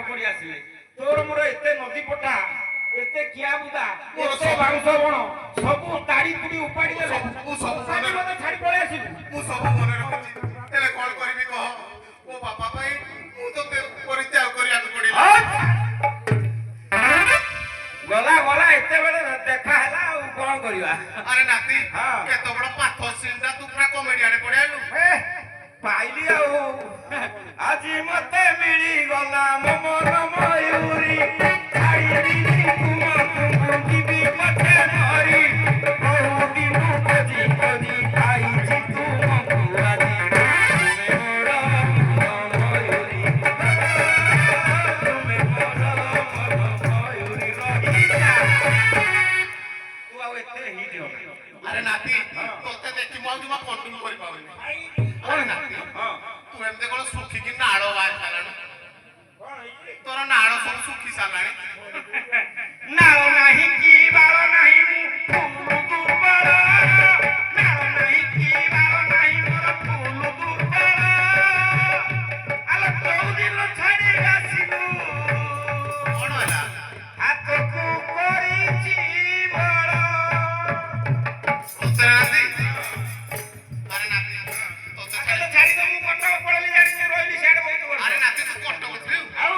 ପଡି ଆସିଲେ ତୋର ମୋର ଏତେ ନଦୀ ପଠା ଏତେ କିଆ ବୁଦା ଏତେ ବାଉଁଶ ବଣ ସବୁ ତାଡ଼ି ତୁଡ଼ି ଉପାଡ଼ି ଦେଲେ ମୁଁ ସବୁ ସାଙ୍ଗେ ମତେ ଛାଡ଼ି ପଳେଇ ଆସିବୁ ମୁଁ ସବୁ ମନେ ରଖିଛି ହେଲେ କଣ କରିବି କହ ମୋ ବାପା ପାଇଁ ମୁଁ ତ ପରିତ୍ୟାଗ କରିବାକୁ ପଡିଲା ଗଲା ଗଲା ଏତେବେଳେ ଦେଖା ହେଲା ଆଉ କଣ କରିବା ଆରେ ନାତି ହଁ। କେତେ ବଡ ପାଠ ସିଲଟା ତୁ ପୁରା କମେଡି ଆଡେ ପଳେଇଲୁ ପାଇଲି ଆଉ ଆଜି ମତେ ମିଳିଗଲା ମୋ ମନ ମୟୁରୀ ଛାଡ଼ିବିନି ତୁମକୁ ଯିବି ମତେ ଧରି କୋଉଠି ମୁଁ ଖୋଜି ଖୋଜି ପାଇଛି ତୁମକୁ ଆଜି ତୁମେ ମୋର ମନ ମୟୁରୀ ତୁମେ ମୋର ମନ ମୟୁରୀ ରହିଯା ତୁ ଆଉ ଏତେ ହିଟ୍ ହବନି ଆରେ ନାତି ତୋତେ ଦେଖି ମୁଁ ଆଉ ଜମା କଣ୍ଟ୍ରୋଲ କରିପାରୁନି ଆରେ ନାତି ତୁ ଏମିତି କଣ ଶୁଖିକି ନାଳ ବାହାରି ସାରିଲାଣି ତୋର ନାଳ ସବୁ ଶୁଖି ସାରିଲାଣି ନାଳ ନାହିଁ କି ବାଳ ନାହିଁ ମୁଁ ଫୁଲ ଦୁର୍ବଳ ନାଳ ନାହିଁ କି ବାଳ ନାହିଁ ମୋର ଫୁଲ ଦୁର୍ବଳ ଆଲୋ କୋଉଦିନ ଛାଡ଼ି ଆସିଲୁ କଣ ହେଲା ହାତକୁ କରିଛି ବଳ ସତରେ ନାତି ଆରେ ନାତି ତୋତେ ଛାଡ଼ିଦ ମୁଁ କଟକ ପଳେଇଲି ଜାଣିଛି ରହିଲି ସିଆଡ଼େ ବହୁତ ବର୍ଷ ଆରେ ନାତି ତୁ କଟକ ଥିଲୁ ଆଉ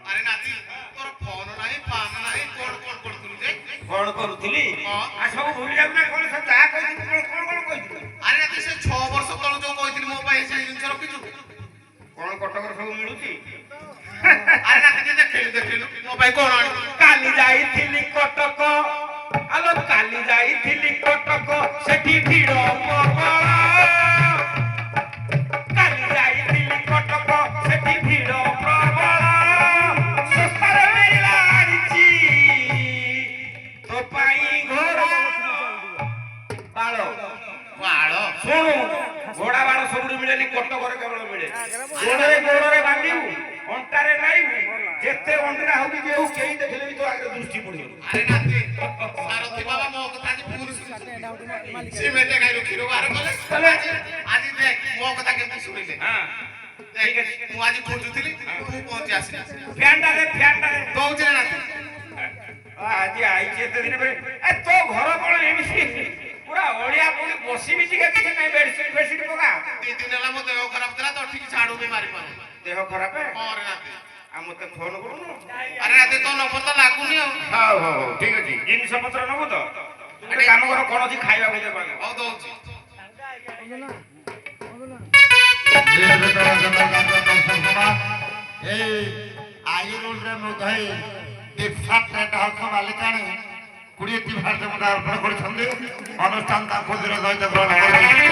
ଆରେ ନାତି ତୋର ଫୋନ ନାହିଁ ପାନ ନାହିଁ କଣ କରୁଥିଲୁ ଯେ କଣ କରୁଥିଲି ହଁ। ଆଉ ସବୁ ଭୁଲି ଯାଉ ନା କଣ ସବୁ ଯାହା କହିଥିଲି କଣ କହିଥିଲି ଆରେ ନାତି ସେ 6 ବର୍ଷ ତଳୁ ଯୋଉ କହିଥିଲି ମୋ ପାଇଁ ସେ ଜିନିଷ ରଖିଛୁ କଣ କଟକରେ ସବୁ ମିଳୁଛି ଆରେ ନାତି ଟିକେ ଦେଖିଲୁ ମୋ ପାଇଁ କଣ ଆଣିଛୁ କାଲି ଯାଇଥିଲି କଟକ ଆଲୋ କାଲି ଯାଇଥିଲି କଟକ ସେଠି ଭିଡ଼ ପ୍ରବଳ କାଲି ଯାଇଥିଲି କଟକ ସେଠି ଭିଡ଼ ପ୍ରବଳ ଶସ୍ତାରେ ମିଳିଲା ଆଣିଛି ତୋ ପାଇଁ ଘୋଡ଼ା ବାଳ ବାଳ ଶୁଣୁ ଘୋଡ଼ା ବାଳ ସବୁଠୁ ମିଳେନି କଟକରେ କେବଳ ମିଳେ ଗୋଡ଼ରେ ବାନ୍ଧିବୁ ଅଣ୍ଟାରେ ନାଇବୁ ଯେତେ ଅଣ୍ଡିରା ହଉ କି ହଉ କେହି ଦେଖିଲେ ବି ତୋ ଆଗରେ ଦୃଷ୍ଟି ପଡ଼ିବ ଆରେ ନାତି ସାରଥି ବାବା ମୋ କଥା ଆଜି ପୁଣି ଶୁଣୁଛି ସିମେଣ୍ଟ ଗାଈରୁ କ୍ଷୀର ବାହାର କଲେ ଆଜି ଦେଖ ମୋ କଥା କେମିତି ଶୁଣିଲେ ହଁ ଠିକ ଅଛି ମୁଁ ଆଜି ଖୋଜୁଥିଲି ତୁ ପହଞ୍ଚି ଆସିଲି ଫ୍ୟାନ୍ଟାରେ ଦଉଛି ନା ନାତି ଆଜି ଆଇଛି ଏତେ ଦିନ ପରେ ଏ ତୋ ଘର କଣ ଏମିତି ପୁରା ଅଳିଆ ପୁଣି ବସିବି ଟିକେ କିଛି ନାହିଁ ବେଡସିଟ୍ ପକା 2 ଦିନ ହେଲା ମୋ ଦେହ ଖରାପ ଥିଲା ତ ଠିକ ଝାଡୁ ବି ମାରି ପାରୁନି ଦେହ ଖରାପ ହଁ ରେ ନାତି ଆଉ ମତେ ଫୋନ କରୁନୁ ଆରେ ନାତି ତୋ ନମ୍ବର ତ ଲାଗୁନି ଆଉ ହଉ ଠିକ ଅଛି ଜିନିଷ ପତ୍ର ନବୁ ତ ତୁ ଗୋଟେ କାମ କର କଣ ଅଛି ଖାଇବାକୁ ଦେବା ହଉ ଦଉଛି ଆଇ ରୋଲରେ ମୁଧଇ ଦୀକ୍ଷା ଟ୍ରେଡ୍ ହାଉସ ମାଲିକାଣୀ 20ଟି ଭାରତ ମୁଦ୍ରା ଅର୍ପଣ କରିଛନ୍ତି ଅନୁଷ୍ଠାନ ତାଙ୍କୁ ଦୂର ସହିତ ଗ୍ରହଣ କରୁଛି